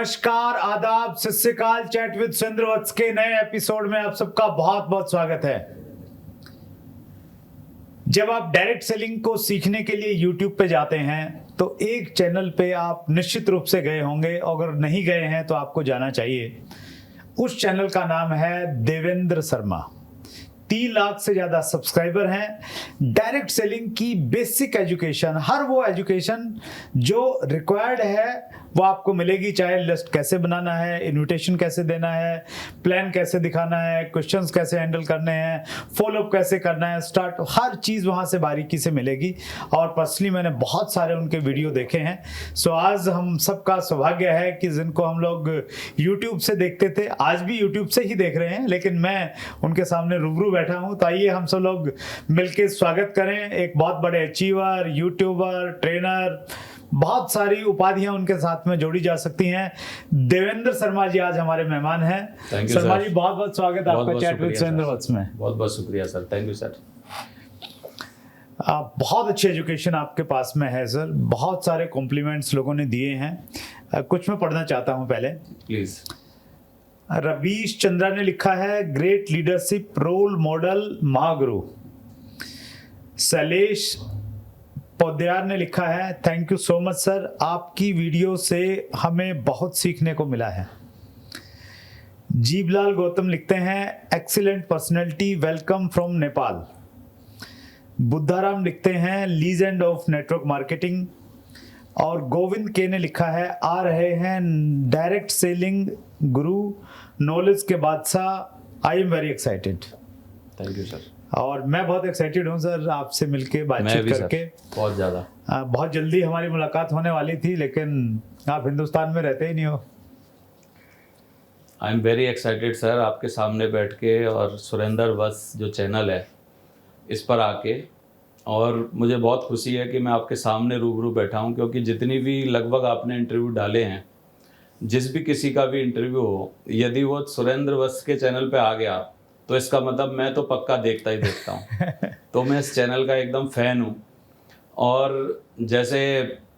नमस्कार, आदाब, सत श्री अकाल। चैट विद सुरेंद्र वत्स के नए एपिसोड में आप सबका बहुत बहुत स्वागत है। जब आप डायरेक्ट सेलिंग को सीखने के लिए YouTube पे जाते हैं तो एक चैनल पे आप निश्चित रूप से गए होंगे, अगर नहीं गए हैं तो आपको जाना चाहिए। उस चैनल का नाम है देवेंद्र शर्मा। 3 लाख से ज़्यादा सब्सक्राइबर हैं। डायरेक्ट सेलिंग की बेसिक एजुकेशन, हर वो एजुकेशन जो रिक्वायर्ड है वो आपको मिलेगी, चाहे लिस्ट कैसे बनाना है, इनविटेशन कैसे देना है, प्लान कैसे दिखाना है, क्वेश्चंस कैसे हैंडल करने हैं, फॉलोअप कैसे करना है, स्टार्ट, हर चीज़ वहाँ से बारीकी से मिलेगी। और पर्सनली मैंने बहुत सारे उनके वीडियो देखे हैं। सो आज हम सबका सौभाग्य है कि जिनको हम लोग यूट्यूब से देखते थे, आज भी यूट्यूब से ही देख रहे हैं, लेकिन मैं उनके सामने रूबरू बैठा हूँ। तो आइए हम सब लोग मिलकर स्वागत करें एक बहुत बड़े अचीवर, यूट्यूबर, ट्रेनर, बहुत सारी उपाधियां उनके साथ में जोड़ी जा सकती हैं। देवेंद्र शर्मा जी आज हमारे मेहमान हैं। शर्मा जी, बहुत बहुत स्वागत है आपका चैट विद सुरेंद्र वत्स में। बहुत बहुत शुक्रिया सर, थैंक यू सर। बहुत अच्छी एजुकेशन आपके पास में है सर, बहुत सारे कॉम्प्लीमेंट्स लोगों ने दिए हैं। कुछ मैं पढ़ना चाहता हूं पहले, प्लीज। रवीश चंद्रा ने लिखा है, great leadership, role model, Mahaguru. Shailesh पौद्यार ने लिखा है, thank you so much sir, आपकी वीडियो से हमें बहुत सीखने को मिला है। जीवलाल गौतम लिखते हैं, excellent personality, welcome from Nepal. Budharam लिखते हैं, लीजेंड ऑफ नेटवर्क मार्केटिंग। और गोविंद के ने लिखा है, आ रहे हैं डायरेक्ट सेलिंग गुरु, नॉलेज के बादशाह, I am very excited. Thank you sir. और मैं बहुत एक्साइटेड हूँ सर आपसे मिलके, बातचीत करके। बहुत ज़्यादा। बहुत जल्दी हमारी मुलाकात होने वाली थी, लेकिन आप हिंदुस्तान में रहते ही नहीं हो। I am very excited sir, आपके सामने बैठ के और सुरेंद्र वत्स जो चैनल है इस पर आके, और मुझे बहुत खुशी है कि मैं आपके सामने रूबरू बैठा हूँ, क्योंकि जितनी भी लगभग आपने इंटरव्यू डाले हैं, जिस भी किसी का भी इंटरव्यू हो, यदि वो सुरेंद्र वत्स के चैनल पे आ गया तो इसका मतलब मैं तो पक्का देखता ही देखता हूँ। तो मैं इस चैनल का एकदम फ़ैन हूँ। और जैसे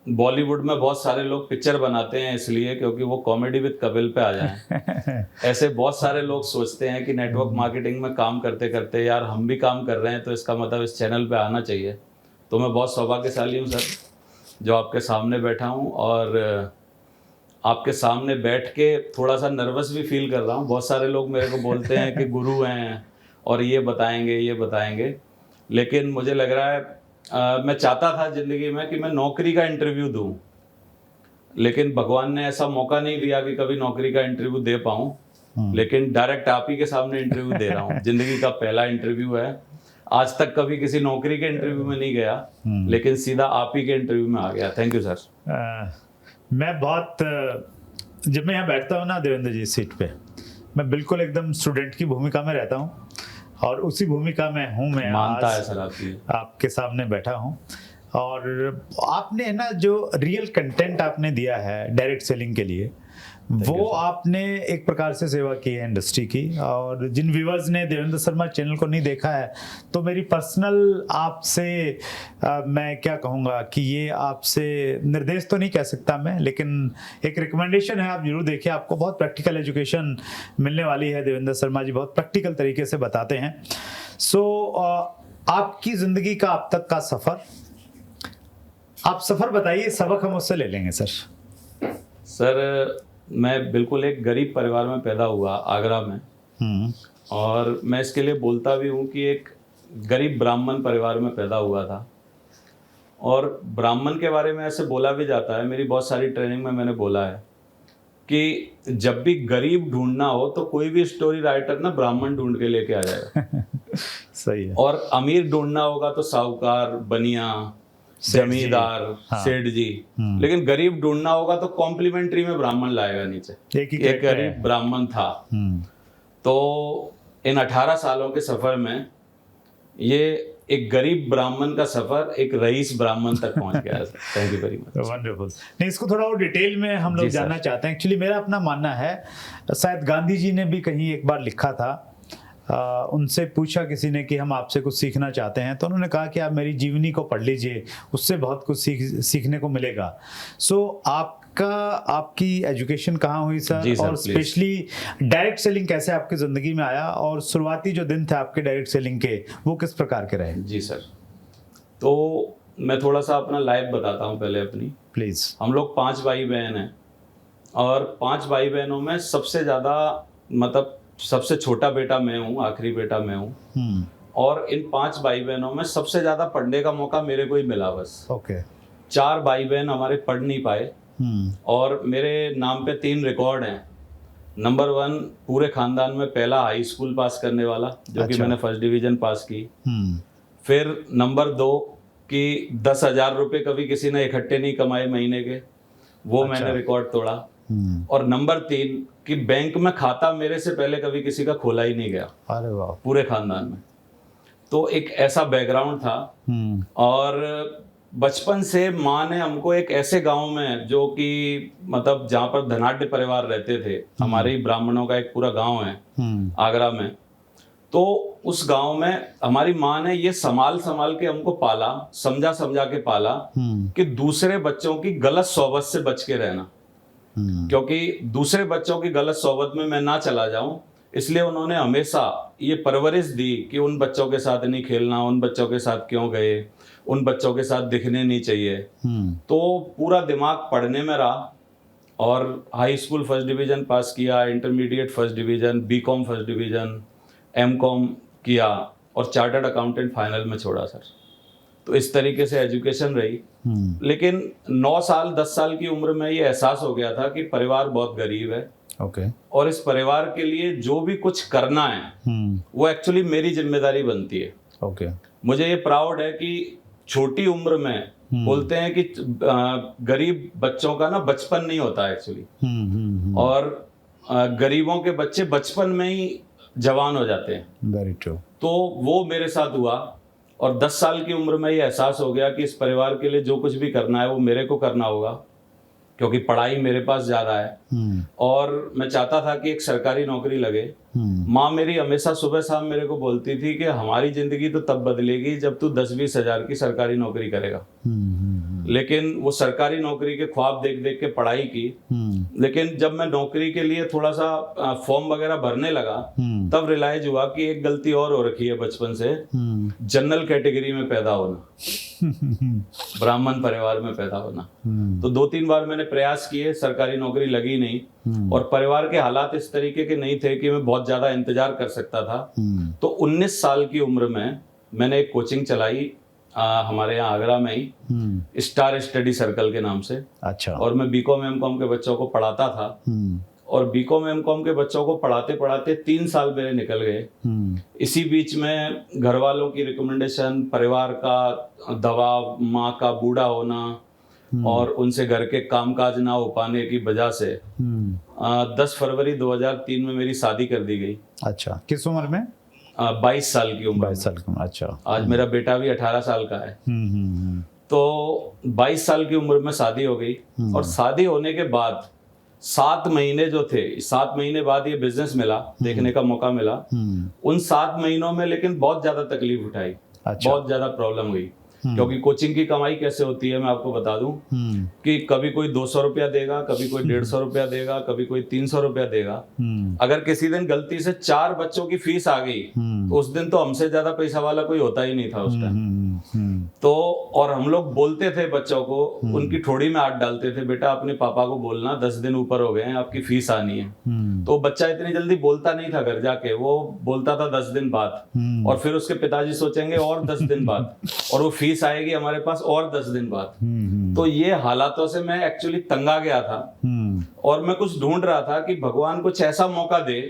बॉलीवुड में बहुत सारे लोग पिक्चर बनाते हैं इसलिए क्योंकि वो कॉमेडी विद कपिल पे आ जाएं, ऐसे बहुत सारे लोग सोचते हैं कि नेटवर्क मार्केटिंग में काम करते करते यार हम भी काम कर रहे हैं, तो इसका मतलब इस चैनल पे आना चाहिए। तो मैं बहुत सौभाग्यशाली हूँ सर जो आपके सामने बैठा हूँ, और आपके सामने बैठ के थोड़ा सा नर्वस भी फील कर रहा हूँ। बहुत सारे लोग मेरे को बोलते हैं कि गुरु हैं और ये बताएंगे, लेकिन मुझे लग रहा है मैं चाहता था ज़िंदगी में कि मैं नौकरी का इंटरव्यू दूँ, लेकिन भगवान ने ऐसा मौका नहीं दिया कि कभी नौकरी का इंटरव्यू दे पाऊँ। लेकिन डायरेक्ट आप ही के सामने इंटरव्यू दे रहा हूँ। ज़िंदगी का पहला इंटरव्यू है। आज तक कभी किसी नौकरी के इंटरव्यू में नहीं गया, लेकिन सीधा आप ही के इंटरव्यू में आ गया। Thank you sir. मैं बहुत, जब मैं यहाँ बैठता हूँ ना देवेंद्र जी सीट पे, मैं बिल्कुल एकदम स्टूडेंट की भूमिका में रहता हूँ, और उसी भूमिका में हूँ मैं। मानता आज है सर आपके सामने बैठा हूँ, और आपने ना जो रियल कंटेंट आपने दिया है डायरेक्ट सेलिंग के लिए, वो आपने एक प्रकार से सेवा की है इंडस्ट्री की। और जिन व्यूअर्स ने देवेंद्र शर्मा चैनल को नहीं देखा है, तो मेरी पर्सनल आपसे मैं क्या कहूँगा कि ये आपसे निर्देश तो नहीं कह सकता मैं, लेकिन एक रिकमेंडेशन है, आप जरूर देखिए। आपको बहुत प्रैक्टिकल एजुकेशन मिलने वाली है। देवेंद्र शर्मा जी बहुत प्रैक्टिकल तरीके से बताते हैं। सो आपकी ज़िंदगी का अब तक का सफ़र, आप सफ़र बताइए, सबक हम उससे ले लेंगे सर। सर मैं बिल्कुल एक गरीब परिवार में पैदा हुआ, आगरा में। और मैं इसके लिए बोलता भी हूँ कि एक गरीब ब्राह्मण परिवार में पैदा हुआ था। और ब्राह्मण के बारे में ऐसे बोला भी जाता है, मेरी बहुत सारी ट्रेनिंग में मैंने बोला है कि जब भी गरीब ढूंढना हो तो कोई भी स्टोरी राइटर ना ब्राह्मण ढूंढ के लेके आ जाएगा। सही है। और अमीर ढूंढना होगा तो साहूकार, बनिया, जमींदार, सेठ जी। लेकिन गरीब ढूंढना होगा तो कॉम्प्लीमेंट्री में ब्राह्मण लाएगा नीचे। एक गरीब ब्राह्मण था। तो इन 18 सालों के सफर में ये एक गरीब ब्राह्मण का सफर एक रईस ब्राह्मण तक पहुंच गया। Thank you very much. Wonderful. नहीं, इसको थोड़ा और डिटेल में हम लोग जानना चाहते हैं। एक्चुअली मेरा अपना मानना है, शायद गांधी जी ने भी कहीं एक बार लिखा था, उनसे पूछा किसी ने कि हम आपसे कुछ सीखना चाहते हैं, तो उन्होंने कहा कि आप मेरी जीवनी को पढ़ लीजिए, उससे बहुत कुछ सीखने को मिलेगा। सो आप का आपकी एजुकेशन कहाँ हुई सर? जी सर, और प्लीज। स्पेशली डायरेक्ट सेलिंग कैसे आपकी ज़िंदगी में आया, और शुरुआती जो दिन थे आपके डायरेक्ट सेलिंग के वो किस प्रकार के रहे? जी सर, तो मैं थोड़ा सा अपना लाइफ बताता हूँ पहले अपनी। प्लीज़। हम लोग 5 भाई बहन हैं, और 5 भाई बहनों में सबसे ज़्यादा मतलब सबसे छोटा बेटा मैं हूँ, आखिरी बेटा मैं हूँ। और इन 5 भाई बहनों में सबसे ज़्यादा पढ़ने का मौका मेरे को ही मिला बस। ओके। 4 भाई बहन हमारे पढ़ नहीं पाए, और मेरे नाम पे 3 रिकॉर्ड हैं। नंबर 1 पूरे खानदान में पहला हाई स्कूल पास करने वाला, जो कि अच्छा। मैंने फर्स्ट डिवीजन पास की। फिर नंबर 2 कि 10,000 रुपये कभी किसी ने इकट्ठे नहीं कमाए महीने के, वो अच्छा। मैंने रिकॉर्ड तोड़ा। और नंबर 3 कि बैंक में खाता मेरे से पहले कभी किसी का खोला ही नहीं गया। अरे वाह। पूरे खानदान में। तो एक ऐसा बैकग्राउंड था। और बचपन से माँ ने हमको एक ऐसे गांव में, जो कि मतलब जहाँ पर धनाढ्य परिवार रहते थे, हमारे ही ब्राह्मणों का एक पूरा गांव है आगरा में, तो उस गांव में हमारी माँ ने ये संभाल के हमको पाला, समझा के पाला कि दूसरे बच्चों की गलत सोबत से बच के रहना, क्योंकि दूसरे बच्चों की गलत सोबत में मैं ना चला जाऊं, इसलिए उन्होंने हमेशा ये परवरिश दी कि उन बच्चों के साथ नहीं खेलना, उन बच्चों के साथ क्यों गए, उन बच्चों के साथ दिखने नहीं चाहिए। तो पूरा दिमाग पढ़ने में रहा, और high school first division pass किया, intermediate first division, BCom first division, MCom किया, और चार्टर्ड अकाउंटेंट फाइनल में छोड़ा सर। तो इस तरीके से एजुकेशन रही। लेकिन 9 साल 10 साल की उम्र में ये एहसास हो गया था कि परिवार बहुत गरीब है। ओके। और इस परिवार के लिए जो भी कुछ करना है वो एक्चुअली मेरी जिम्मेदारी बनती है। ओके। मुझे ये प्राउड है कि छोटी उम्र में बोलते हैं कि गरीब बच्चों का ना बचपन नहीं होता एक्चुअली, और गरीबों के बच्चे बचपन में ही जवान हो जाते हैं। Very true. तो वो मेरे साथ हुआ, और 10 साल की उम्र में ये एहसास हो गया कि इस परिवार के लिए जो कुछ भी करना है वो मेरे को करना होगा, क्योंकि पढ़ाई मेरे पास ज़्यादा है। और मैं चाहता था कि एक सरकारी नौकरी लगे। माँ मेरी हमेशा सुबह शाम मेरे को बोलती थी कि हमारी ज़िंदगी तो तब बदलेगी जब तू 10-20 हज़ार की सरकारी नौकरी करेगा। लेकिन वो सरकारी नौकरी के ख्वाब देख देख के पढ़ाई की। लेकिन जब मैं नौकरी के लिए थोड़ा सा फॉर्म वगैरह भरने लगा, तब रियलाइज हुआ कि एक गलती और हो रखी है बचपन से, जनरल कैटेगरी में पैदा होना, ब्राह्मण परिवार में पैदा होना। तो 2-3 बार मैंने प्रयास किए, सरकारी नौकरी लगी नहीं, और परिवार के हालात इस तरीके के नहीं थे कि मैं बहुत ज्यादा इंतजार कर सकता था। तो 19 साल की उम्र में मैंने एक कोचिंग चलाई हमारे यहाँ आगरा में ही, स्टार स्टडी सर्कल के नाम से। अच्छा। और मैं बीकॉम एमकॉम के बच्चों को पढ़ाता था, और बीकॉम एमकॉम के बच्चों को पढ़ाते पढ़ाते 3 साल मेरे निकल गए। इसी बीच में घर वालों की रिकमेंडेशन, परिवार का दबाव, माँ का बूढ़ा होना, और उनसे घर के कामकाज ना हो पाने की वजह से 10 फरवरी 2003 में मेरी शादी कर दी गई। अच्छा। किस उम्र में? 22 साल की उम्र। 22 साल की उम्र। अच्छा। आज मेरा बेटा भी 18 साल का है। तो 22 साल की उम्र में शादी हो गई, और शादी होने के बाद 7 महीने जो थे, 7 महीने बाद ये बिजनेस मिला, देखने का मौका मिला। उन 7 महीनों में लेकिन बहुत ज्यादा तकलीफ उठाई। अच्छा। बहुत ज्यादा प्रॉब्लम हुई, क्योंकि कोचिंग की कमाई कैसे होती है मैं आपको बता दूं कि कभी कोई 200 रुपया देगा, कभी कोई 150 रुपया देगा, कभी कोई 300 रुपया देगा। अगर किसी दिन गलती से 4 बच्चों की फीस आ गई, तो उस दिन तो हमसे ज्यादा पैसा वाला कोई होता ही नहीं था उस टाइम। तो और हम लोग बोलते थे बच्चों को, उनकी ठोड़ी में हाथ डालते थे, बेटा अपने पापा को बोलना 10 दिन ऊपर हो गए हैं, आपकी फीस आनी है। तो बच्चा इतनी जल्दी बोलता नहीं था घर जाके, वो बोलता था 10 दिन बाद, और फिर उसके पिताजी सोचेंगे और 10 दिन बाद, और वो फीस आएगी हमारे पास और 10 दिन बाद। तो ये हालातों से मैं एक्चुअली तंग आ गया था, और मैं कुछ ढूंढ रहा था कि भगवान कुछ ऐसा मौका दे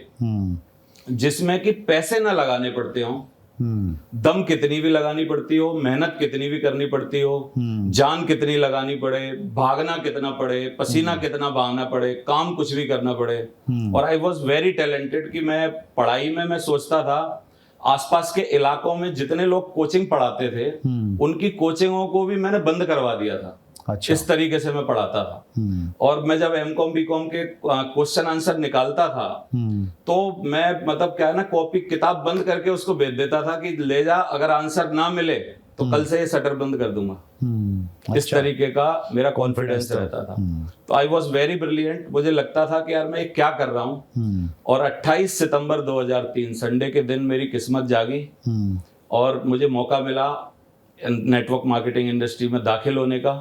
जिसमें कि पैसे ना लगाने पड़ते हों, दम कितनी भी लगानी पड़ती हो, मेहनत कितनी भी करनी पड़ती हो, जान कितनी लगानी पड़े, भागना कितना पड़े, पसीना कितना बहाना पड़े, काम कुछ भी करना पड़े। और आई वॉज वेरी टैलेंटेड कि मैं पढ़ाई में मैं सोचता था आसपास के इलाकों में जितने लोग कोचिंग पढ़ाते थे उनकी कोचिंगों को भी मैंने बंद करवा दिया था। अच्छा। इस तरीके से मैं पढ़ाता था। और मैं जब एमकॉम बीकॉम के क्वेश्चन आंसर निकालता था तो मैं मतलब क्या है ना, कॉपी किताब बंद करके उसको भेज देता था कि ले जा, अगर आंसर ना मिले तो कल से ये शटर बंद कर दूंगा। इस तरीके का मेरा कॉन्फिडेंस रहता था। तो आई वॉज वेरी ब्रिलियंट। मुझे लगता था कि यार मैं क्या कर रहा हूँ। और 28 सितंबर 2003 संडे के दिन मेरी किस्मत जागी और मुझे मौका मिला नेटवर्क मार्केटिंग इंडस्ट्री में दाखिल होने का।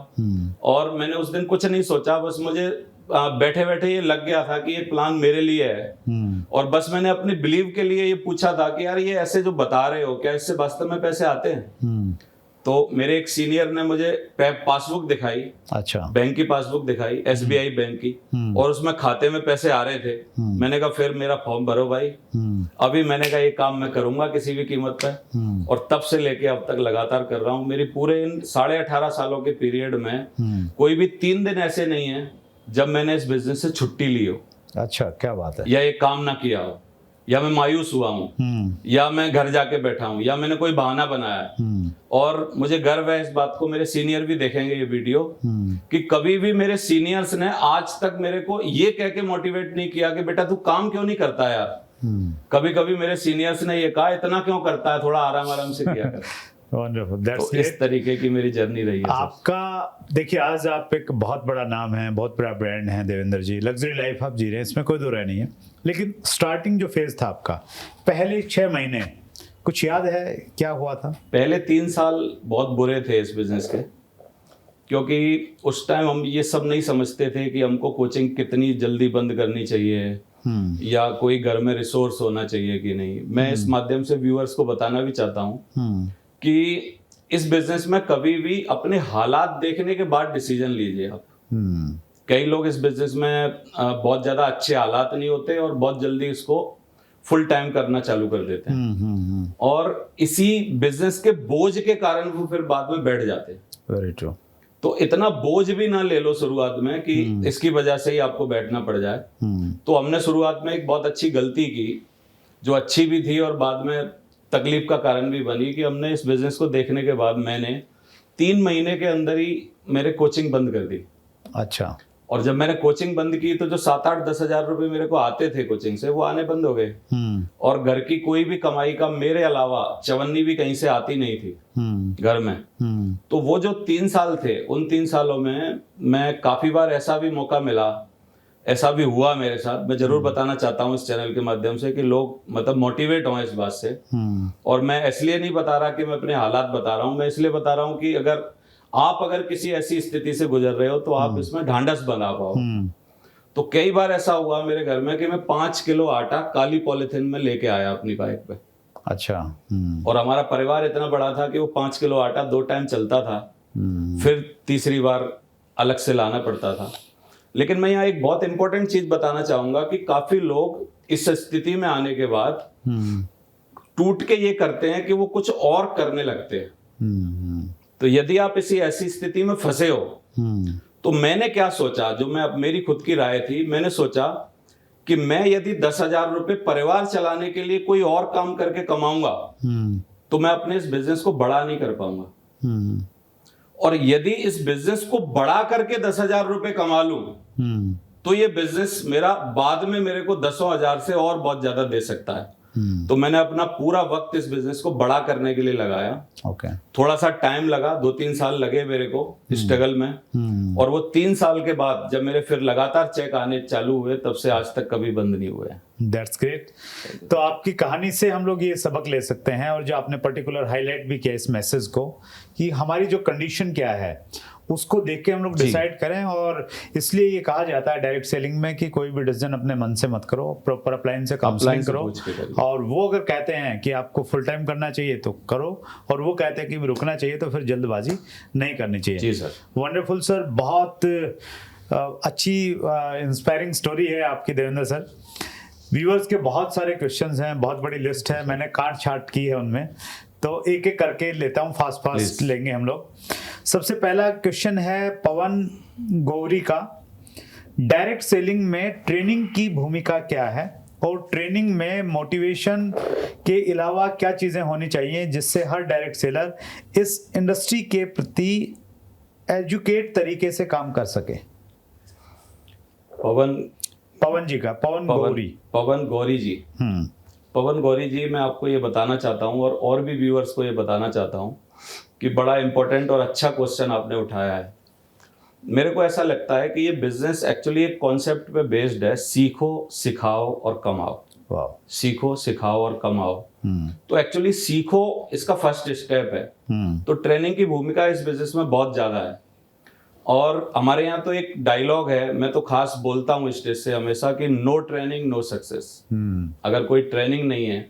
और मैंने उस दिन कुछ नहीं सोचा, बस मुझे बैठे बैठे ये लग गया था कि ये प्लान मेरे लिए है। और बस मैंने अपनी बिलीव के लिए ये पूछा था कि यार ये ऐसे जो बता रहे हो, क्या इससे वास्तव में पैसे आते हैं? तो मेरे एक सीनियर ने मुझे पासबुक दिखाई, अच्छा, बैंक की पासबुक दिखाई, एसबीआई बैंक की, और उसमें खाते में पैसे आ रहे थे। मैंने कहा फिर मेरा फॉर्म भरो भाई, अभी मैंने कहा ये काम मैं करूंगा किसी भी कीमत पे। और तब से लेके अब तक लगातार कर रहा हूँ। मेरी पूरे इन 18.5 सालों के पीरियड में कोई भी 3 दिन ऐसे नहीं है जब मैंने इस बिजनेस से छुट्टी ली हो। अच्छा, क्या बात है। या ये काम ना किया हो, या मैं मायूस हुआ हूँ, या मैं घर जाके बैठा हूँ, या मैंने कोई बहाना बनाया। और मुझे गर्व है इस बात को, मेरे सीनियर भी देखेंगे ये वीडियो, कि कभी भी मेरे सीनियर्स ने आज तक मेरे को ये कह के मोटिवेट नहीं किया कि बेटा तू काम क्यों नहीं करता यार। कभी कभी मेरे सीनियर्स ने ये कहा इतना क्यों करता है, थोड़ा आराम आराम से किया कर। Wonderful. That's तो इस great. तरीके की मेरी जर्नी रही है। आपका देखिए, आज आप एक बहुत बड़ा नाम है, बहुत बड़ा ब्रांड है देवेंद्र जी, लग्जरी लाइफ आप जी रहे हैं, इसमें कोई दो राय नहीं है। लेकिन स्टार्टिंग जो फेज था आपका, पहले 6 महीने कुछ याद है क्या हुआ था? पहले 3 साल बहुत बुरे थे इस बिजनेस के, क्योंकि उस टाइम हम ये सब नहीं समझते थे कि हमको कोचिंग कितनी जल्दी बंद करनी चाहिए, या कोई घर में रिसोर्स होना चाहिए कि नहीं। मैं इस माध्यम से व्यूअर्स को बताना भी चाहता हूँ कि इस बिजनेस में कभी भी अपने हालात देखने के बाद डिसीजन लीजिए आप। कई लोग इस बिजनेस में बहुत ज्यादा अच्छे हालात नहीं होते और बहुत जल्दी इसको फुल टाइम करना चालू कर देते हैं, और इसी बिजनेस के बोझ के कारण वो फिर बाद में बैठ जाते हैं। Very true. तो इतना बोझ भी ना ले लो शुरुआत में कि इसकी वजह से ही आपको बैठना पड़ जाए। तो हमने शुरुआत में एक बहुत अच्छी गलती की, जो अच्छी भी थी और बाद में तकलीफ का कारण भी बनी, कि हमने इस बिजनेस को देखने के बाद मैंने 3 महीने के अंदर ही मेरे कोचिंग बंद कर दी। अच्छा। और जब मैंने कोचिंग बंद की तो जो 7-8-10 हजार रुपए मेरे को आते थे कोचिंग से, वो आने बंद हो गए। और घर की कोई भी कमाई का मेरे अलावा चवन्नी भी कहीं से आती नहीं थी घर में। तो वो जो 3 साल थे, उन 3 सालों में मैं काफी बार ऐसा भी मौका मिला, ऐसा भी हुआ मेरे साथ, मैं जरूर बताना चाहता हूँ इस चैनल के माध्यम से कि लोग मतलब मोटिवेट हों इस बात से। और मैं इसलिए नहीं बता रहा कि मैं अपने हालात बता रहा हूँ, मैं इसलिए बता रहा हूँ कि अगर किसी ऐसी स्थिति से गुजर रहे हो तो आप इसमें ढांढस बना पाओ। तो कई बार ऐसा हुआ मेरे घर में कि मैं 5 किलो आटा काली पॉलिथीन में लेके आया अपनी बाइक पे। अच्छा। और हमारा परिवार इतना बड़ा था कि वो 5 किलो आटा 2 टाइम चलता था, फिर तीसरी बार अलग से लाना पड़ता था। लेकिन मैं यहाँ एक बहुत इंपॉर्टेंट चीज बताना चाहूंगा कि काफी लोग इस स्थिति में आने के बाद टूट के ये करते हैं कि वो कुछ और करने लगते हैं। तो यदि आप इसी ऐसी स्थिति में फंसे हो, तो मैंने क्या सोचा, जो मेरी खुद की राय थी, मैंने सोचा कि मैं यदि 10,000 रुपए परिवार चलाने के लिए कोई और काम करके कमाऊंगा तो मैं अपने इस बिजनेस को बड़ा नहीं कर पाऊंगा। और यदि इस बिजनेस को बड़ा करके 10,000 रुपए कमा लूं तो ये बिजनेस मेरा बाद में मेरे को 10,000 से और बहुत ज्यादा दे सकता है। तो मैंने अपना पूरा वक्त इस बिजनेस को बड़ा करने के लिए लगाया। थोड़ा सा टाइम लगा, 2-3 साल लगे मेरे को स्ट्रगल में। और वो 3 साल के बाद जब मेरे फिर लगातार चेक आने चालू हुए, तब से आज तक कभी बंद नहीं हुए। That's great. तो आपकी कहानी से हम लोग ये सबक ले सकते हैं, और जो आपने पर्टिकुलर हाईलाइट भी किया इस मैसेज को, कि हमारी जो कंडीशन क्या है उसको देख के हम लोग डिसाइड करें। और इसलिए ये कहा जाता है डायरेक्ट सेलिंग में कि कोई भी डिसीजन अपने मन से मत करो, प्रॉपर अपलाइन से काउंसलिंग करो। और वो अगर कहते हैं कि आपको फुल टाइम करना चाहिए तो करो, और वो कहते हैं कि रुकना चाहिए तो फिर जल्दबाजी नहीं करनी चाहिए। जी सर। वंडरफुल सर, बहुत अच्छी इंस्पायरिंग स्टोरी है आपकी देवेंद्र सर। व्यूअर्स के बहुत सारे क्वेश्चंस हैं, बहुत बड़ी लिस्ट है, मैंने काट छाट की है उनमें, तो एक एक करके लेता हूँ, फास्ट लेंगे हम लोग। सबसे पहला क्वेश्चन है पवन गौरी का, डायरेक्ट सेलिंग में ट्रेनिंग की भूमिका क्या है, और ट्रेनिंग में मोटिवेशन के अलावा क्या चीज़ें होनी चाहिए जिससे हर डायरेक्ट सेलर इस इंडस्ट्री के प्रति एजुकेट तरीके से काम कर सके। पवन जी का, पवन गौरी जी। पवन गौरी जी, मैं आपको ये बताना चाहता हूँ और भी व्यूअर्स को ये बताना चाहता हूँ कि बड़ा इंपॉर्टेंट और अच्छा क्वेश्चन आपने उठाया है। मेरे को ऐसा लगता है कि ये बिजनेस एक्चुअली एक कॉन्सेप्ट पे बेस्ड है, सीखो, सिखाओ और कमाओ। वाह। सीखो, सिखाओ और कमाओ। तो एक्चुअली सीखो इसका फर्स्ट स्टेप है। तो ट्रेनिंग की भूमिका इस बिजनेस में बहुत ज्यादा है। और हमारे यहाँ तो एक डायलॉग है, मैं तो खास बोलता हूँ स्टेज से हमेशा, कि नो ट्रेनिंग नो सक्सेस। अगर कोई ट्रेनिंग नहीं है,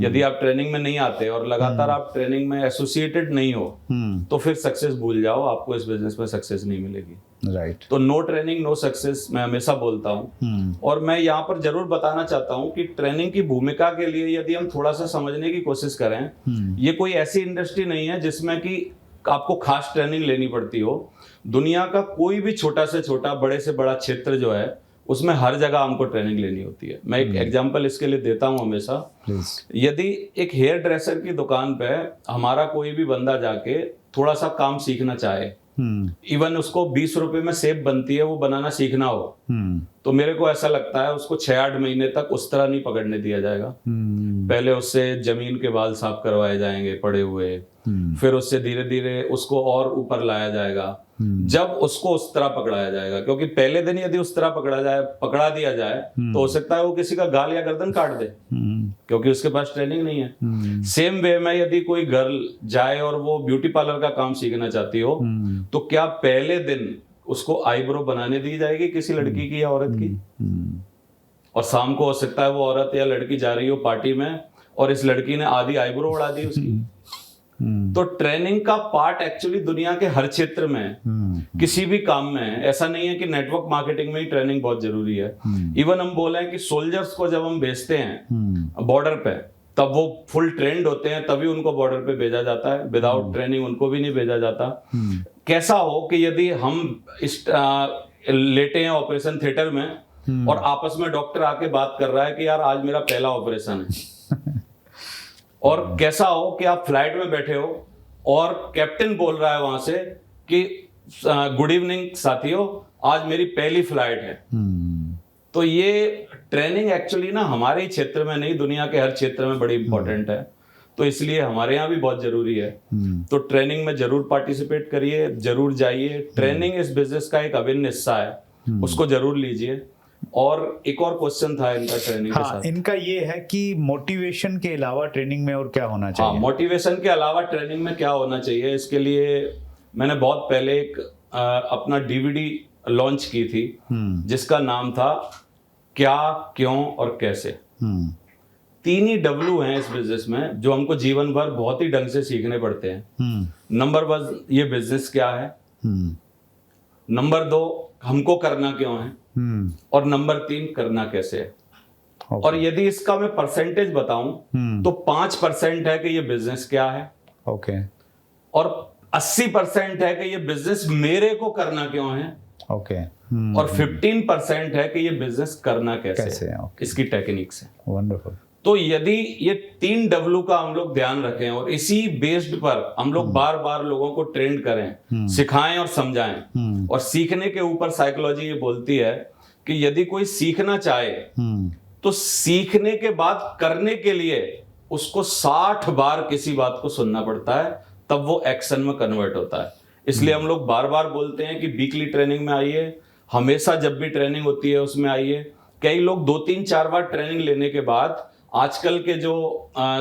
यदि आप ट्रेनिंग में नहीं आते और लगातार आप ट्रेनिंग में एसोसिएटेड नहीं हो, तो फिर सक्सेस भूल जाओ, आपको इस बिजनेस में सक्सेस नहीं मिलेगी। राइट। तो नो ट्रेनिंग नो सक्सेस मैं हमेशा बोलता हूँ। और मैं यहाँ पर जरूर बताना चाहता हूँ कि ट्रेनिंग की भूमिका के लिए यदि हम थोड़ा सा समझने की कोशिश करें, ये कोई ऐसी इंडस्ट्री नहीं है जिसमें कि आपको खास ट्रेनिंग लेनी पड़ती हो। दुनिया का कोई भी छोटा से छोटा, बड़े से बड़ा क्षेत्र जो है, उसमें हर जगह हमको ट्रेनिंग लेनी होती है। मैं एक एग्जांपल इसके लिए देता हूं हमेशा। यदि एक हेयर ड्रेसर की दुकान पे हमारा कोई भी बंदा जाके थोड़ा सा काम सीखना चाहे, इवन उसको 20 रुपए में सेब बनती है वो बनाना सीखना हो, तो मेरे को ऐसा लगता है उसको 6-8 महीने तक उस तरह नहीं पकड़ने दिया जाएगा। पहले उससे जमीन के बाल साफ करवाए जाएंगे पड़े हुए, फिर उससे धीरे धीरे उसको और ऊपर लाया जाएगा, जब उसको उस तरह पकड़ाया जाएगा। क्योंकि पहले दिन यदि उस तरह पकड़ा दिया जाए तो हो सकता है वो किसी का गाल या गर्दन काट दे, क्योंकि उसके पास ट्रेनिंग नहीं है। सेम वे में यदि कोई गर्ल जाए और वो ब्यूटी पार्लर का काम सीखना चाहती हो, तो क्या पहले दिन उसको आईब्रो बनाने दी जाएगी किसी लड़की की या औरत की? और शाम को हो सकता है वो औरत या लड़की जा रही हो पार्टी में और इस लड़की ने आधी आईब्रो उड़ा दी उसकी। तो ट्रेनिंग का पार्ट एक्चुअली दुनिया के हर क्षेत्र में है, किसी भी काम में है। ऐसा नहीं है कि नेटवर्क मार्केटिंग में ही ट्रेनिंग बहुत जरूरी है। इवन हम बोले कि सोल्जर्स को जब हम भेजते हैं बॉर्डर पे, तब वो फुल ट्रेंड होते हैं, तभी उनको बॉर्डर पे भेजा जाता है। विदाउट ट्रेनिंग उनको भी नहीं भेजा जाता। कैसा हो कि यदि हम लेटे हैं ऑपरेशन थिएटर में और आपस में डॉक्टर आके बात कर रहा है कि यार आज मेरा पहला ऑपरेशन है, और कैसा हो कि आप फ्लाइट में बैठे हो और कैप्टन बोल रहा है वहां से कि गुड इवनिंग साथियों, आज मेरी पहली फ्लाइट है। तो ये ट्रेनिंग एक्चुअली ना हमारे ही क्षेत्र में नहीं, दुनिया के हर क्षेत्र में बड़ी इंपॉर्टेंट है। तो इसलिए हमारे यहाँ भी बहुत जरूरी है। तो ट्रेनिंग में जरूर पार्टिसिपेट करिए, जरूर जाइए। ट्रेनिंग इस बिजनेस का एक अभिन्न हिस्सा है, उसको जरूर लीजिए। और एक और क्वेश्चन था इनका ट्रेनिंग के साथ। इनका ये है कि मोटिवेशन के अलावा ट्रेनिंग में और क्या होना चाहिए? मोटिवेशन के अलावा ट्रेनिंग में क्या होना चाहिए, इसके लिए मैंने बहुत पहले एक अपना डीवीडी लॉन्च की थी जिसका नाम था क्या, क्यों और कैसे। 3 ही W हैं इस बिजनेस में जो हमको जीवन भर बहुत ही ढंग से सीखने पड़ते हैं। नंबर 1 ये बिजनेस क्या है, नंबर 2 हमको करना क्यों है, और नंबर 3 करना कैसे है। और यदि इसका मैं परसेंटेज बताऊं तो 5% है कि ये बिजनेस क्या है, और 80% है कि ये बिजनेस मेरे को करना क्यों है, और 15% है कि ये बिजनेस करना कैसे है, इसकी टेक्निक से। वंडरफुल। तो यदि ये 3 W का हम लोग ध्यान रखें और इसी बेस्ड पर हम लोग बार बार लोगों को ट्रेंड करें, सिखाएं और समझाएं। और सीखने के ऊपर साइकोलॉजी ये बोलती है कि यदि कोई सीखना चाहे तो सीखने के बाद करने के लिए उसको 60 बार किसी बात को सुनना पड़ता है, तब वो एक्शन में कन्वर्ट होता है। इसलिए हम लोग बार बार बोलते हैं कि वीकली ट्रेनिंग में आइए, हमेशा जब भी ट्रेनिंग होती है उसमें आइए। कई लोग 2-3-4 बार ट्रेनिंग लेने के बाद, आजकल के जो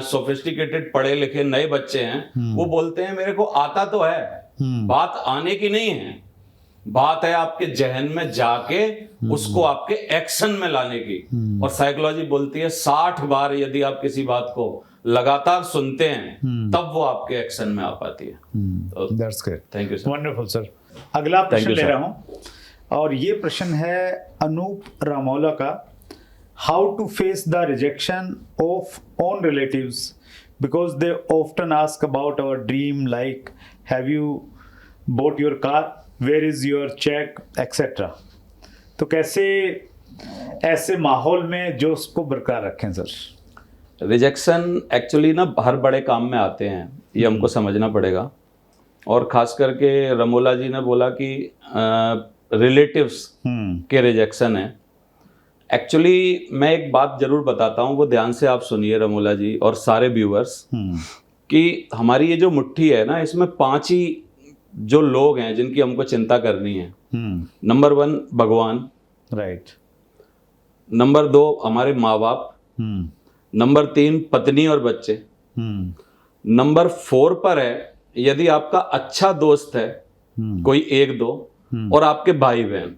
सोफिस्टिकेटेड पढ़े लिखे नए बच्चे हैं, वो बोलते हैं मेरे को आता तो है। बात आने की नहीं है, बात है आपके जहन में जाके उसको आपके एक्शन में लाने की। और साइकोलॉजी बोलती है 60 बार यदि आप किसी बात को लगातार सुनते हैं तब वो आपके एक्शन में आ पाती है। That's great, thank you sir. Wonderful sir. अगला प्रश्न ले रहा हूं, और ये प्रश्न है अनूप रामौला का। How to face the rejection of own relatives because they often ask about our dream, like have you bought your car, where is your check, etcetera. तो कैसे ऐसे माहौल में जो उसको बरकरार रखें सर? रिजेक्शन एक्चुअली ना हर बड़े काम में आते हैं, ये हमको समझना पड़ेगा। और खास करके रमोला जी ने बोला कि रिलेटिव्स के रिजेक्शन है। एक्चुअली मैं एक बात जरूर बताता हूँ, वो ध्यान से आप सुनिए रमोला जी और सारे व्यूअर्स, कि हमारी ये जो मुट्ठी है ना, इसमें 5 ही जो लोग हैं जिनकी हमको चिंता करनी है। नंबर 1 भगवान, राइट। नंबर 2 हमारे माँ बाप, नंबर 3 पत्नी और बच्चे, नंबर 4 पर है यदि आपका अच्छा दोस्त है कोई 1-2, और आपके भाई बहन।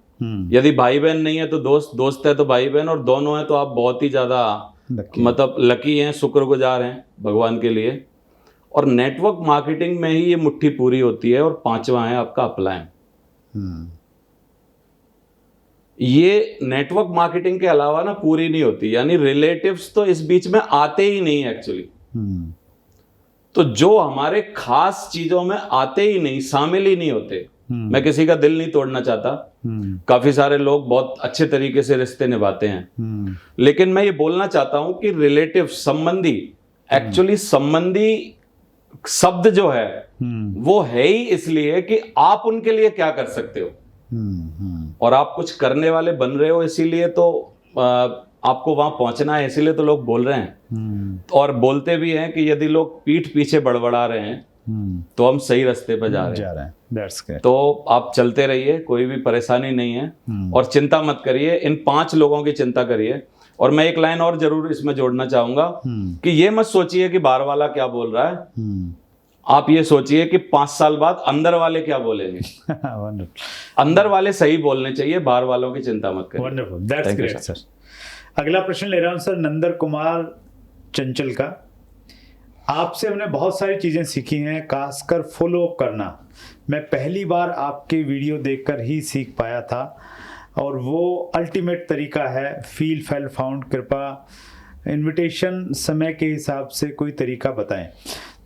यदि भाई बहन नहीं है तो दोस्त, दोस्त है तो भाई बहन, और दोनों हैं तो आप बहुत ही ज्यादा मतलब लकी हैं, शुक्रगुजार हैं भगवान के लिए। और नेटवर्क मार्केटिंग में ही ये मुट्ठी पूरी होती है। और 5वां है आपका अपलायन। ये नेटवर्क मार्केटिंग के अलावा ना पूरी नहीं होती, यानी रिलेटिव्स तो इस बीच में आते ही नहीं एक्चुअली। तो जो हमारे खास चीजों में आते ही नहीं, शामिल ही नहीं होते, मैं किसी का दिल नहीं तोड़ना चाहता, काफी सारे लोग बहुत अच्छे तरीके से रिश्ते निभाते हैं, लेकिन मैं ये बोलना चाहता हूं कि रिलेटिव, संबंधी, एक्चुअली संबंधी शब्द जो है वो है ही इसलिए कि आप उनके लिए क्या कर सकते हो, और आप कुछ करने वाले बन रहे हो, इसीलिए तो आपको वहां पहुंचना है, इसीलिए तो लोग बोल रहे हैं। और बोलते भी हैं कि यदि लोग पीठ पीछे बड़बड़ा रहे हैं तो हम सही रास्ते पर जा रहे हैं। That's good. तो आप चलते रहिए, कोई भी परेशानी नहीं है, और चिंता मत करिए, इन 5 लोगों की चिंता करिए। और मैं एक लाइन और जरूर इसमें जोड़ना चाहूंगा कि ये मत सोचिए कि बाहर वाला क्या बोल रहा है, आप ये सोचिए कि 5 साल बाद अंदर वाले क्या बोलेंगे। अंदर वाले सही बोलने चाहिए, बाहर वालों की चिंता मत करिए। Wonderful, that's great sir. अगला प्रश्न ले रहा हूं सर, नंदर कुमार चंचल का। आपसे हमने बहुत सारी चीजें सीखी हैं, खासकर फॉलो अप करना। मैं पहली बार आपके वीडियो देखकर ही सीख पाया था, और वो अल्टीमेट तरीका है, फील फेल फाउंड, कृपा इनविटेशन समय के हिसाब से कोई तरीका बताएं।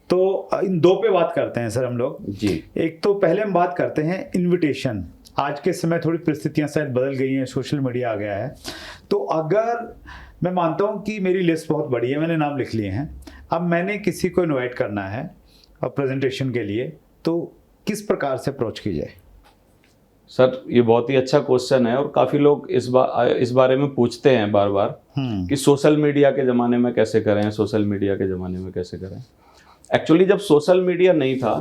तो इन 2 पे बात करते हैं सर हम लोग जी। एक तो पहले हम बात करते हैं इनविटेशन। आज के समय थोड़ी परिस्थितियां शायद बदल गई हैं, सोशल मीडिया आ गया है। तो अगर मैं मानता हूं कि मेरी लिस्ट बहुत बड़ी है, मैंने नाम लिख लिए हैं, अब मैंने किसी को इनवाइट करना है और प्रेजेंटेशन के लिए, तो किस प्रकार से अप्रोच की जाए? सर ये बहुत ही अच्छा क्वेश्चन है, और काफी लोग इस बारे में पूछते हैं बार बार कि सोशल मीडिया के ज़माने में कैसे करें, सोशल मीडिया के ज़माने में कैसे करें। एक्चुअली जब सोशल मीडिया नहीं था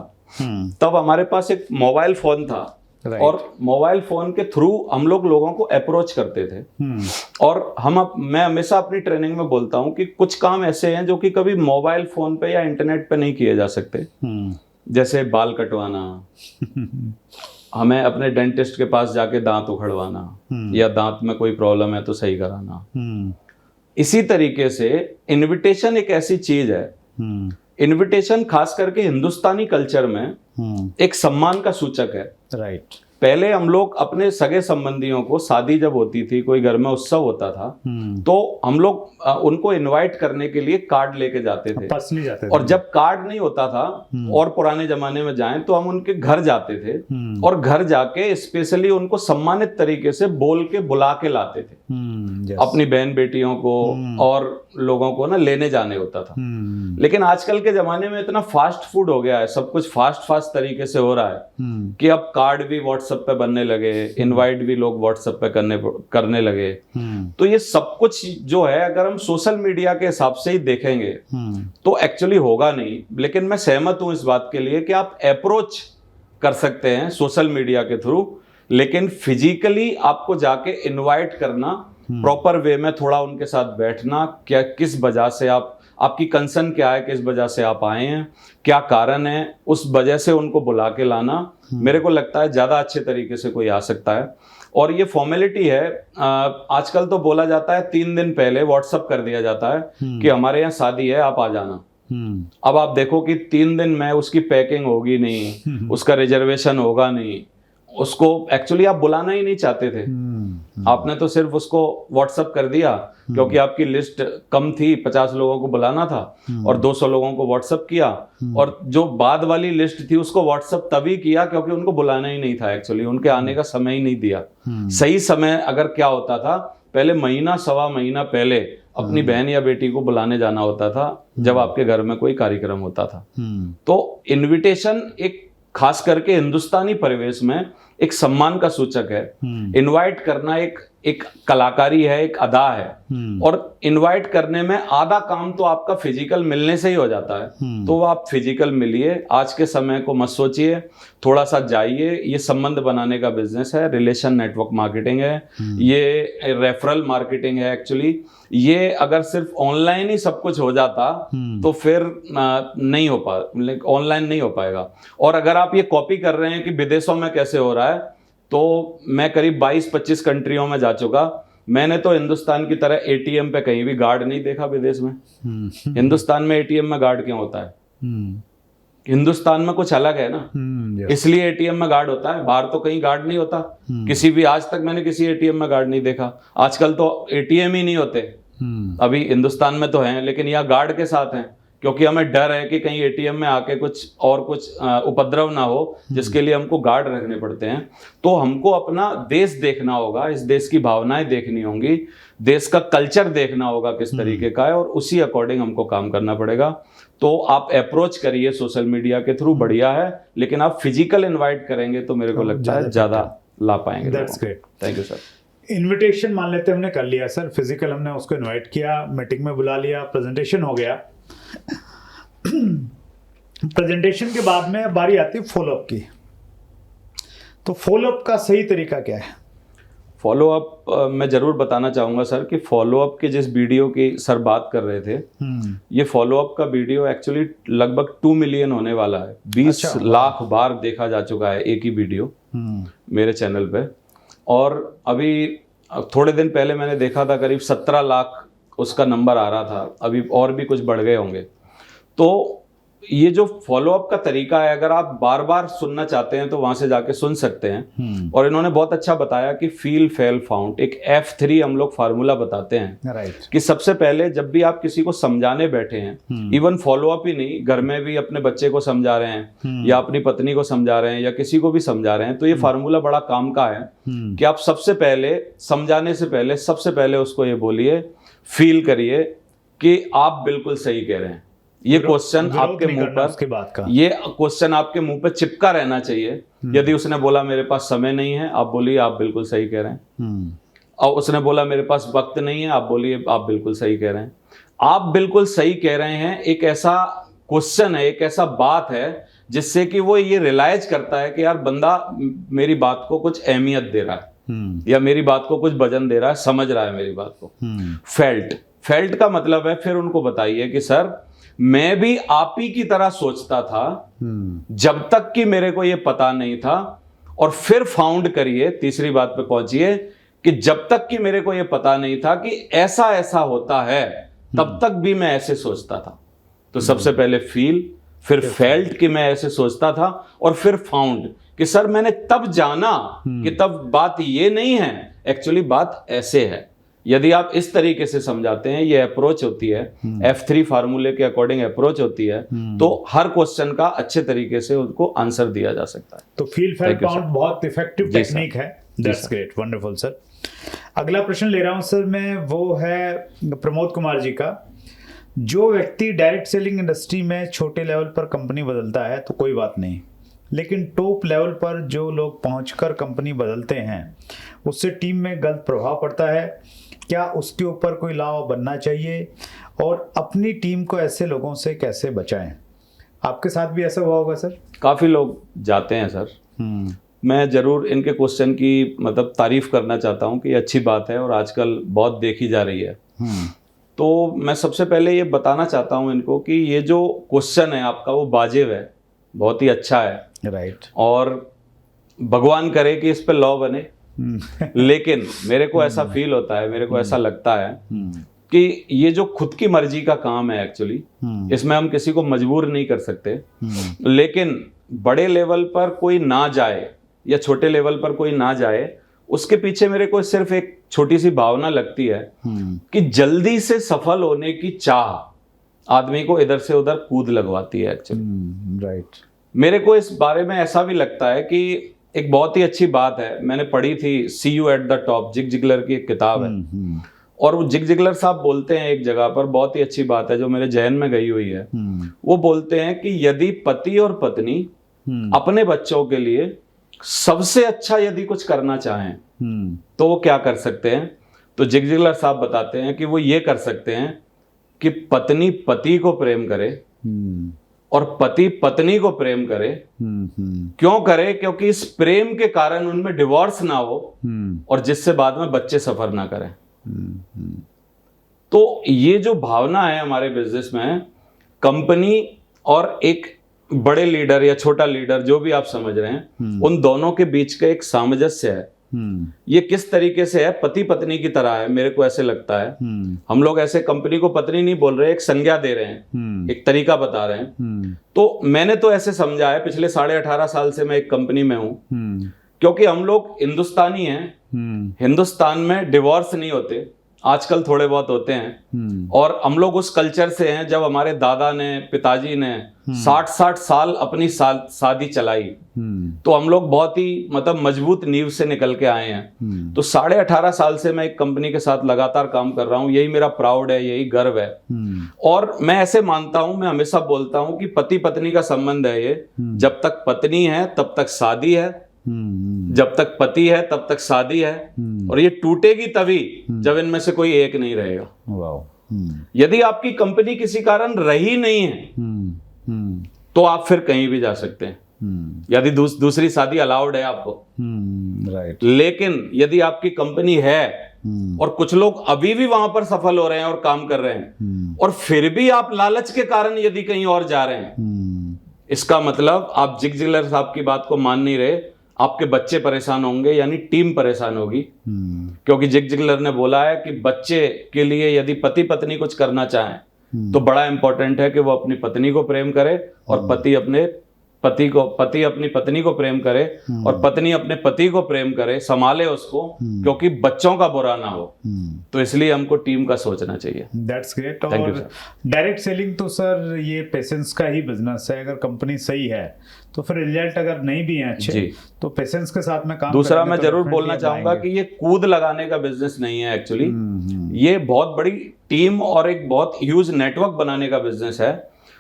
तब हमारे पास एक मोबाइल फ़ोन था, और मोबाइल फ़ोन के थ्रू हम लोग लोगों को अप्रोच करते थे। और मैं हमेशा अपनी ट्रेनिंग में बोलता हूं कि कुछ काम ऐसे हैं जो कि कभी मोबाइल फ़ोन पे या इंटरनेट पे नहीं किए जा सकते, जैसे बाल कटवाना, हमें अपने डेंटिस्ट के पास जाके दांत उखड़वाना, या दांत में कोई प्रॉब्लम है तो सही कराना। इसी तरीके से इनविटेशन एक ऐसी चीज है, इनविटेशन खास करके हिंदुस्तानी कल्चर में एक सम्मान का सूचक है। राइट। पहले हम लोग अपने सगे संबंधियों को, शादी जब होती थी, कोई घर में उत्सव होता था, तो हम लोग उनको इनवाइट करने के लिए कार्ड लेके जाते थे, पर्सनली जाते थे। और जब कार्ड नहीं होता था, और पुराने जमाने में जाएं तो हम उनके घर जाते थे, और घर जाके स्पेशली उनको सम्मानित तरीके से बोल के बुला के लाते थे। अपनी बहन बेटियों को और लोगों को ना लेने जाने होता था। लेकिन आजकल के जमाने में इतना फास्ट फूड हो गया है, सब कुछ फास्ट तरीके से हो रहा है कि अब कार्ड भी व्हाट्सएप पे बनने लगे, इनवाइट भी लोग व्हाट्सएप पे करने लगे। तो ये सब कुछ जो है, अगर हम सोशल मीडिया के हिसाब से ही देखेंगे तो एक्चुअली होगा नहीं। लेकिन मैं सहमत हूं इस बात के लिए कि आप अप्रोच कर सकते हैं सोशल मीडिया के थ्रू, लेकिन फिजिकली आपको जाके इनवाइट करना, प्रॉपर वे में थोड़ा उनके साथ बैठना, क्या किस वजह से आपकी कंसर्न क्या है, किस वजह से आप आए हैं, क्या कारण है, उस वजह से उनको बुला के लाना, मेरे को लगता है ज़्यादा अच्छे तरीके से कोई आ सकता है। और ये फॉर्मेलिटी है, आजकल तो बोला जाता है 3 दिन पहले व्हाट्सअप कर दिया जाता है कि हमारे यहाँ शादी है, आप आ जाना। अब आप देखो कि 3 दिन में उसकी पैकिंग होगी नहीं, उसका रिजर्वेशन होगा नहीं, उसको एक्चुअली आप बुलाना ही नहीं चाहते थे, आपने तो सिर्फ उसको व्हाट्सअप कर दिया क्योंकि आपकी लिस्ट कम थी, 50 लोगों को बुलाना था, और 200 लोगों को व्हाट्सअप किया, और जो बाद वाली लिस्ट थी उसको व्हाट्सअप तभी किया क्योंकि उनको बुलाना ही नहीं था, एक्चुअली उनके आने का समय ही नहीं दिया। सही समय अगर क्या होता था, पहले महीना सवा महीना पहले अपनी बहन या बेटी को बुलाने जाना होता था जब आपके घर में कोई कार्यक्रम होता था। तो इनविटेशन एक खास करके हिंदुस्तानी परिवेश में एक सम्मान का सूचक है। इनवाइट करना एक कलाकारी है, एक अदा है। और इनवाइट करने में आधा काम तो आपका फिजिकल मिलने से ही हो जाता है। तो आप फिजिकल मिलिए, आज के समय को मत सोचिए, थोड़ा सा जाइए। ये संबंध बनाने का बिजनेस है, रिलेशन नेटवर्क मार्केटिंग है, ये रेफरल मार्केटिंग है। एक्चुअली ये अगर सिर्फ ऑनलाइन ही सब कुछ हो जाता तो फिर नहीं हो ऑनलाइन नहीं हो पाएगा। और अगर आप ये कॉपी कर रहे हैं कि विदेशों में कैसे हो रहा है, तो मैं करीब 22-25 कंट्रियों में जा चुका। मैंने तो हिंदुस्तान की तरह एटीएम पे कहीं भी गार्ड नहीं देखा विदेश में। हिंदुस्तान में एटीएम में गार्ड क्यों होता है? हिंदुस्तान में कुछ अलग है ना, इसलिए एटीएम में गार्ड होता है। बाहर तो कहीं गार्ड नहीं होता किसी भी। आज तक मैंने किसी एटीएम में गार्ड नहीं देखा। आजकल तो एटीएम ही नहीं होते। अभी हिंदुस्तान में तो हैं, लेकिन यहाँ गार्ड के साथ हैं, क्योंकि हमें डर है कि कहीं एटीएम में आके कुछ उपद्रव ना हो, जिसके लिए हमको गार्ड रखने पड़ते हैं। तो हमको अपना देश देखना होगा, इस देश की भावनाएं देखनी होंगी, देश का कल्चर देखना होगा किस तरीके का है, और उसी अकॉर्डिंग हमको काम करना पड़ेगा। तो आप अप्रोच करिए सोशल मीडिया के थ्रू, बढ़िया है, लेकिन आप फिजिकल इन्वाइट करेंगे तो मेरे को लगता है ज्यादा ला पाएंगे। That's great, thank you sir. Invitation मान लेते हमने कर लिया सर, फिजिकल हमने उसको इनवाइट किया, मीटिंग में बुला लिया, प्रेजेंटेशन हो गया। प्रेजेंटेशन के बाद में बारी आती है फॉलोअप की। तो फॉलोअप का सही तरीका क्या है? फॉलोअप मैं जरूर बताना चाहूंगा सर कि फॉलोअप के जिस वीडियो की सर बात कर रहे थे, ये फॉलोअप का वीडियो एक्चुअली लगभग 2 मिलियन होने वाला है। 20 लाख बार देखा जा चुका है एक ही वीडियो मेरे चैनल पे। और अभी थोड़े दिन पहले मैंने देखा था करीब 17 लाख उसका नंबर आ रहा था। अभी और भी कुछ बढ़ गए होंगे। तो ये जो फॉलोअप का तरीका है, अगर आप बार बार सुनना चाहते हैं तो वहां से जाके सुन सकते हैं। और इन्होंने बहुत अच्छा बताया कि फील फेल फाउंड, एक F3 हम लोग फार्मूला बताते हैं कि सबसे पहले जब भी आप किसी को समझाने बैठे हैं, इवन फॉलोअप ही नहीं, घर में भी अपने बच्चे को समझा रहे हैं या अपनी पत्नी को समझा रहे हैं या किसी को भी समझा रहे हैं, तो ये फार्मूला बड़ा काम का है कि आप सबसे पहले समझाने से पहले सबसे पहले उसको ये बोलिए, फील करिए कि आप बिल्कुल सही कह रहे हैं। ये क्वेश्चन आपके मुंह पर, ये क्वेश्चन आपके मुंह पे चिपका रहना चाहिए। यदि उसने बोला मेरे पास समय नहीं है, आप बोलिए आप बिल्कुल सही कह रहे हैं। और उसने बोला मेरे पास वक्त नहीं है, आप बोलिए आप बिल्कुल सही कह रहे हैं। आप बिल्कुल सही कह रहे हैं एक ऐसा क्वेश्चन है, एक ऐसा बात है जिससे कि वो ये रियलाइज करता है कि यार बंदा मेरी बात को कुछ अहमियत दे रहा है या मेरी बात को कुछ वजन दे रहा है, समझ रहा है मेरी बात को। फेल्ट का मतलब है, फिर उनको बताइए कि सर मैं भी आप ही की तरह सोचता था जब तक कि मेरे को ये पता नहीं था। और फिर फाउंड करिए, तीसरी बात पे पहुंचिए कि जब तक कि मेरे को ये पता नहीं था कि ऐसा ऐसा होता है, तब तक भी मैं ऐसे सोचता था। तो सबसे पहले फील, फिर फेल्ट कि मैं ऐसे सोचता था, और फिर फाउंड कि सर मैंने तब जाना कि तब बात ये नहीं है, एक्चुअली बात ऐसे है। यदि आप इस तरीके से समझाते हैं, ये अप्रोच होती है, F3 फार्मूले के अकॉर्डिंग अप्रोच होती है, तो हर क्वेश्चन का अच्छे तरीके से उनको आंसर दिया जा सकता है। तो फील फेल फाउंड बहुत इफेक्टिव टेक्निक है। That's great, wonderful sir. अगला प्रश्न ले रहा हूं सर मैं, वो है प्रमोद कुमार जी का। जो व्यक्ति डायरेक्ट सेलिंग इंडस्ट्री में छोटे लेवल पर कंपनी बदलता है तो कोई बात नहीं, लेकिन टॉप लेवल पर जो लोग पहुंचकर कंपनी बदलते हैं उससे टीम में गलत प्रभाव पड़ता है। क्या उसके ऊपर कोई लॉ बनना चाहिए, और अपनी टीम को ऐसे लोगों से कैसे बचाएं? आपके साथ भी ऐसा हुआ होगा सर? काफ़ी लोग जाते हैं सर। मैं ज़रूर इनके क्वेश्चन की मतलब तारीफ करना चाहता हूं कि ये अच्छी बात है और आजकल बहुत देखी जा रही है। तो मैं सबसे पहले ये बताना चाहता हूं इनको कि ये जो क्वेश्चन है आपका वो वाजिब है, बहुत ही अच्छा है। राइट। और भगवान करे कि इस पे लॉ बने। लेकिन मेरे को ऐसा फील होता है, मेरे को ऐसा लगता है कि ये जो खुद की मर्जी का काम है एक्चुअली, इसमें हम किसी को मजबूर नहीं कर सकते। लेकिन बड़े लेवल पर कोई ना जाए या छोटे लेवल पर कोई ना जाए, उसके पीछे मेरे को सिर्फ एक छोटी सी भावना लगती है कि जल्दी से सफल होने की चाह आदमी को इधर से उधर कूद लगवाती है एक्चुअली। राइट। मेरे को इस बारे में ऐसा भी लगता है कि एक बहुत ही अच्छी बात है, मैंने पढ़ी थी see you at the top, Zig Ziglar की एक किताब है। और वो जिग जिगलर साहब बोलते हैं एक जगह पर, बहुत ही अच्छी बात है जो मेरे जहन में गई हुई है। वो बोलते हैं कि यदि पति और पत्नी अपने बच्चों के लिए सबसे अच्छा यदि कुछ करना चाहें तो वो क्या कर सकते हैं? तो जिग जिगलर साहब बताते हैं कि वो ये कर सकते हैं कि पत्नी पति को प्रेम करे और पति पत्नी को प्रेम करे। क्यों करे? क्योंकि इस प्रेम के कारण उनमें डिवोर्स ना हो और जिससे बाद में बच्चे सफर ना करें। तो ये जो भावना है हमारे बिजनेस में, कंपनी और एक बड़े लीडर या छोटा लीडर जो भी आप समझ रहे हैं, उन दोनों के बीच का एक सामंजस्य है। ये किस तरीके से है? पति पत्नी की तरह है, मेरे को ऐसे लगता है। हम लोग ऐसे कंपनी को पत्नी नहीं बोल रहे, एक संज्ञा दे रहे हैं, एक तरीका बता रहे हैं। तो मैंने तो ऐसे समझा है, पिछले 18.5 साल से मैं एक कंपनी में हूं, क्योंकि हम लोग हिंदुस्तानी हैं। हिंदुस्तान में डिवोर्स नहीं होते, आजकल थोड़े बहुत होते हैं। और हम लोग उस कल्चर से हैं जब हमारे दादा ने, पिताजी ने 60-60 साल अपनी शादी चलाई। तो हम लोग बहुत ही मतलब मजबूत नींव से निकल के आए हैं। तो 18.5 साल से मैं एक कंपनी के साथ लगातार काम कर रहा हूं। यही मेरा प्राउड है, यही गर्व है। और मैं ऐसे मानता हूं, मैं हमेशा बोलता हूं कि पति पत्नी का संबंध है ये। जब तक पत्नी है तब तक शादी है, जब तक पति है तब तक शादी है, और ये टूटेगी तभी जब इनमें से कोई एक नहीं रहेगा। यदि आपकी कंपनी किसी कारण रही नहीं है तो आप फिर कहीं भी जा सकते हैं, यदि दूसरी शादी अलाउड है आपको। राइट। लेकिन यदि आपकी कंपनी है और कुछ लोग अभी भी वहां पर सफल हो रहे हैं और काम कर रहे हैं, और फिर भी आप लालच के कारण यदि कहीं और जा रहे हैं, इसका मतलब आप जिग जिगलर साहब की बात को मान नहीं रहे, आपके बच्चे परेशान होंगे, यानी टीम परेशान होगी। क्योंकि जिग जिगलर ने बोला है कि बच्चे के लिए यदि पति पत्नी कुछ करना चाहें तो बड़ा इंपॉर्टेंट है कि वो अपनी पत्नी को प्रेम करे और पति अपनी पत्नी को प्रेम करे और पत्नी अपने पति को प्रेम करे, संभाले उसको, क्योंकि बच्चों का बुरा ना हो। तो इसलिए हमको टीम का सोचना चाहिए। That's great. और डायरेक्ट सेलिंग तो सर ये पेशेंस का ही बिजनेस है। अगर कंपनी सही है तो फिर रिजल्ट अगर नहीं भी है अच्छे तो पेशेंस के साथ में काम। दूसरा मैं जरूर बोलना चाहूंगा कि ये कूद लगाने का बिजनेस नहीं है एक्चुअली। ये बहुत बड़ी टीम और एक बहुत ह्यूज नेटवर्क बनाने का बिजनेस है।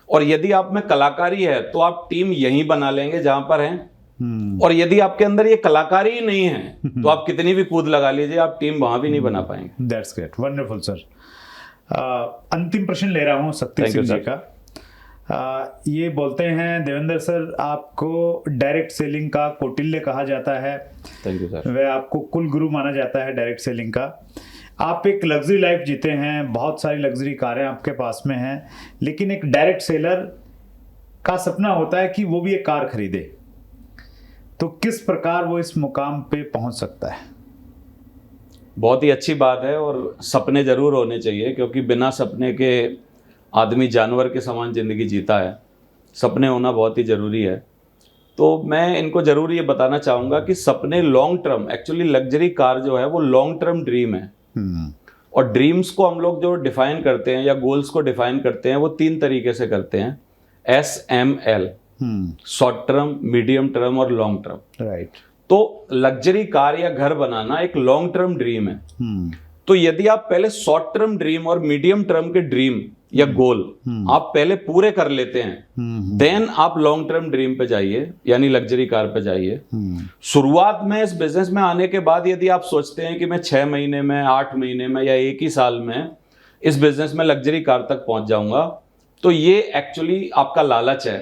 और यदि आप में कलाकारी है तो आप टीम यहीं बना लेंगे जहां पर हैं, और यदि आपके अंदर ये कलाकारी ही नहीं है तो आप कितनी भी कूद लगा लीजिए, आप टीम वहां भी नहीं बना पाएंगे। That's great, wonderful sir. अंतिम प्रश्न ले रहा हूं शक्ति सिंह जी का। ये बोलते हैं देवेंद्र सर, आपको डायरेक्ट सेलिंग का कौटिल्य कहा जाता है। Thank you sir. वह आपको कुल गुरु माना जाता है डायरेक्ट सेलिंग का। आप एक लग्जरी लाइफ जीते हैं, बहुत सारी लग्जरी कारें आपके पास में हैं, लेकिन एक डायरेक्ट सेलर का सपना होता है कि वो भी एक कार खरीदे। तो किस प्रकार वो इस मुकाम पे पहुंच सकता है? बहुत ही अच्छी बात है, और सपने जरूर होने चाहिए, क्योंकि बिना सपने के आदमी जानवर के समान जिंदगी जीता है। सपने होना बहुत ही ज़रूरी है। तो मैं इनको ज़रूर ये बताना चाहूँगा कि सपने long term, actually luxury car जो है वो लॉन्ग टर्म ड्रीम है। और ड्रीम्स को हम लोग जो डिफाइन करते हैं या गोल्स को डिफाइन करते हैं वो 3 तरीके से करते हैं, SML, short term, medium term और लॉन्ग टर्म। राइट। तो लग्जरी कार या घर बनाना एक लॉन्ग टर्म ड्रीम है। तो यदि आप पहले शॉर्ट टर्म ड्रीम और मीडियम टर्म के ड्रीम या गोल आप पहले पूरे कर लेते हैं, देन आप लॉन्ग टर्म ड्रीम पे जाइए, यानी लग्जरी कार पे जाइए। शुरुआत में इस बिजनेस में आने के बाद यदि आप सोचते हैं कि मैं 6 महीने में, 8 महीने में या 1 ही साल में इस बिजनेस में लग्जरी कार तक पहुंच जाऊंगा, तो ये एक्चुअली आपका लालच है,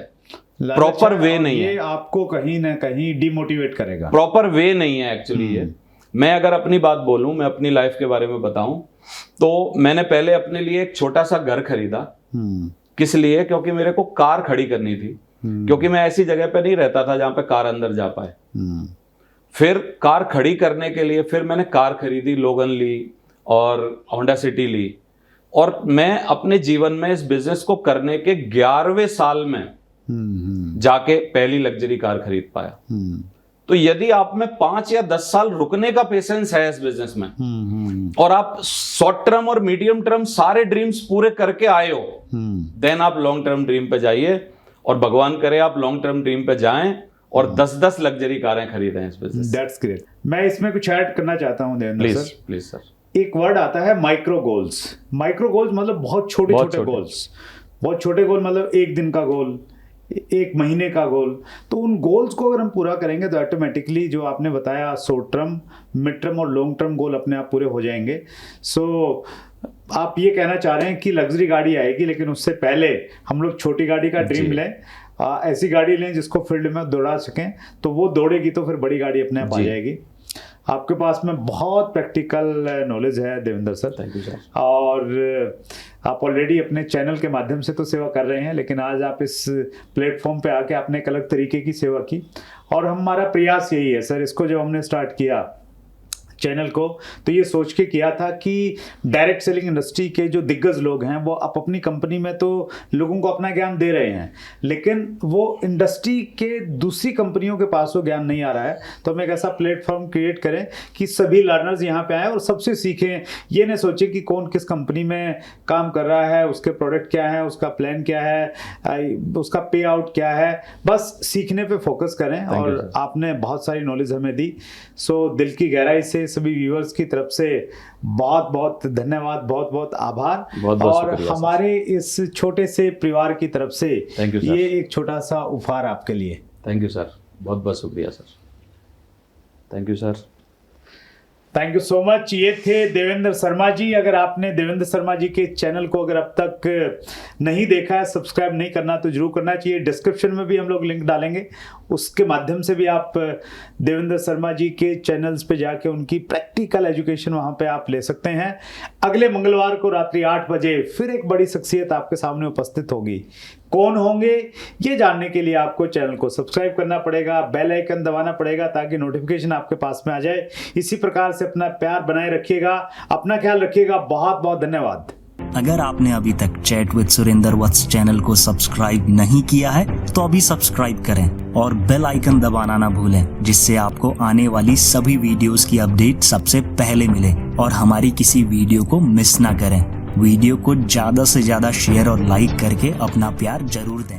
प्रॉपर वे नहीं है। ये आपको कहीं ना कहीं डिमोटिवेट करेगा, प्रॉपर वे नहीं है एक्चुअली ये। मैं अगर अपनी बात बोलूं, मैं अपनी लाइफ के बारे में बताऊं, तो मैंने पहले अपने लिए एक छोटा सा घर खरीदा। किस लिए? क्योंकि मेरे को कार खड़ी करनी थी, क्योंकि मैं ऐसी जगह पे नहीं रहता था जहां पे कार अंदर जा पाए। फिर कार खड़ी करने के लिए फिर मैंने कार खरीदी, लोगन ली और होंडा सिटी ली, और मैं अपने जीवन में इस बिजनेस को करने के 11वें साल में जाके पहली लग्जरी कार खरीद पाया। तो यदि आप में 5 या 10 साल रुकने का पेशेंस है इस बिजनेस में, और आप शॉर्ट टर्म और मीडियम टर्म सारे ड्रीम्स पूरे करके आए हो, देन आप लॉन्ग टर्म ड्रीम पे जाइए, और भगवान करे आप लॉन्ग टर्म ड्रीम पे जाएं और 10-10 लग्जरी कारें खरीदें इस बिजनेस। That's great. मैं इसमें कुछ ऐड करना चाहता हूं देवेंद्र सर। Please sir. एक वर्ड आता है माइक्रो गोल्स। माइक्रो गोल्स मतलब बहुत छोटे छोटे गोल्स। बहुत छोटे गोल मतलब 1 दिन का गोल, एक महीने का गोल, तो उन गोल्स को अगर हम पूरा करेंगे तो ऑटोमेटिकली जो आपने बताया शॉर्ट टर्म, मिड टर्म और लॉन्ग टर्म गोल अपने आप पूरे हो जाएंगे। सो आप ये कहना चाह रहे हैं कि लग्जरी गाड़ी आएगी, लेकिन उससे पहले हम लोग छोटी गाड़ी का ड्रीम लें, ऐसी गाड़ी लें जिसको फील्ड में दौड़ा सकें, तो वो दौड़ेगी तो फिर बड़ी गाड़ी अपने आप आ जाएगी। आपके पास में बहुत प्रैक्टिकल नॉलेज है Devendra sir. Thank you sir. और आप ऑलरेडी अपने चैनल के माध्यम से तो सेवा कर रहे हैं, लेकिन आज आप इस प्लेटफॉर्म पे आके आपने एक अलग तरीके की सेवा की, और हमारा प्रयास यही है सर, इसको जब हमने स्टार्ट किया चैनल को, तो ये सोच के किया था कि डायरेक्ट सेलिंग इंडस्ट्री के जो दिग्गज लोग हैं वो आप अपनी कंपनी में तो लोगों को अपना ज्ञान दे रहे हैं, लेकिन वो इंडस्ट्री के दूसरी कंपनियों के पास वो ज्ञान नहीं आ रहा है। तो हम एक ऐसा प्लेटफॉर्म क्रिएट करें कि सभी लर्नर्स यहाँ पे आए और सबसे सीखें। ये नहीं सोचे कि कौन किस कंपनी में काम कर रहा है, उसके प्रोडक्ट क्या है, उसका प्लान क्या है, उसका पे आउट क्या है, बस सीखने पे फोकस करें। और आपने बहुत सारी नॉलेज हमें दी। सो दिल की गहराई से सभी व्यूअर्स की तरफ से बहुत बहुत धन्यवाद, बहुत बहुत आभार। और हमारे इस छोटे से परिवार की तरफ से ये एक छोटा सा उपहार आपके लिए। थैंक यू सर, बहुत बहुत शुक्रिया sir. Thank you sir. Thank you so much. ये थे देवेंद्र शर्मा जी। अगर आपने देवेंद्र शर्मा जी के चैनल को अगर अब तक नहीं देखा है, सब्सक्राइब नहीं करना, तो जरूर करना चाहिए। डिस्क्रिप्शन में भी हम लोग लिंक डालेंगे, उसके माध्यम से भी आप देवेंद्र शर्मा जी के चैनल्स पे जाके उनकी प्रैक्टिकल एजुकेशन वहाँ पे आप ले सकते हैं। अगले मंगलवार को रात्रि 8 बजे फिर एक बड़ी शख्सियत आपके सामने उपस्थित होगी। कौन होंगे ये जानने के लिए आपको चैनल को सब्सक्राइब करना पड़ेगा, बेल आइकन दबाना पड़ेगा ताकि नोटिफिकेशन आपके पास में आ जाए। इसी प्रकार से अपना प्यार बनाए रखिएगा, अपना ख्याल रखिएगा। बहुत बहुत धन्यवाद। अगर आपने अभी तक chat with Surendra Vats channel को सब्सक्राइब नहीं किया है तो अभी सब्सक्राइब करें और बेल आइकन दबाना ना भूलें, जिससे आपको आने वाली सभी वीडियोस की अपडेट सबसे पहले मिले और हमारी किसी वीडियो को मिस ना करें। वीडियो को ज्यादा से ज्यादा शेयर और लाइक करके अपना प्यार जरूर दें।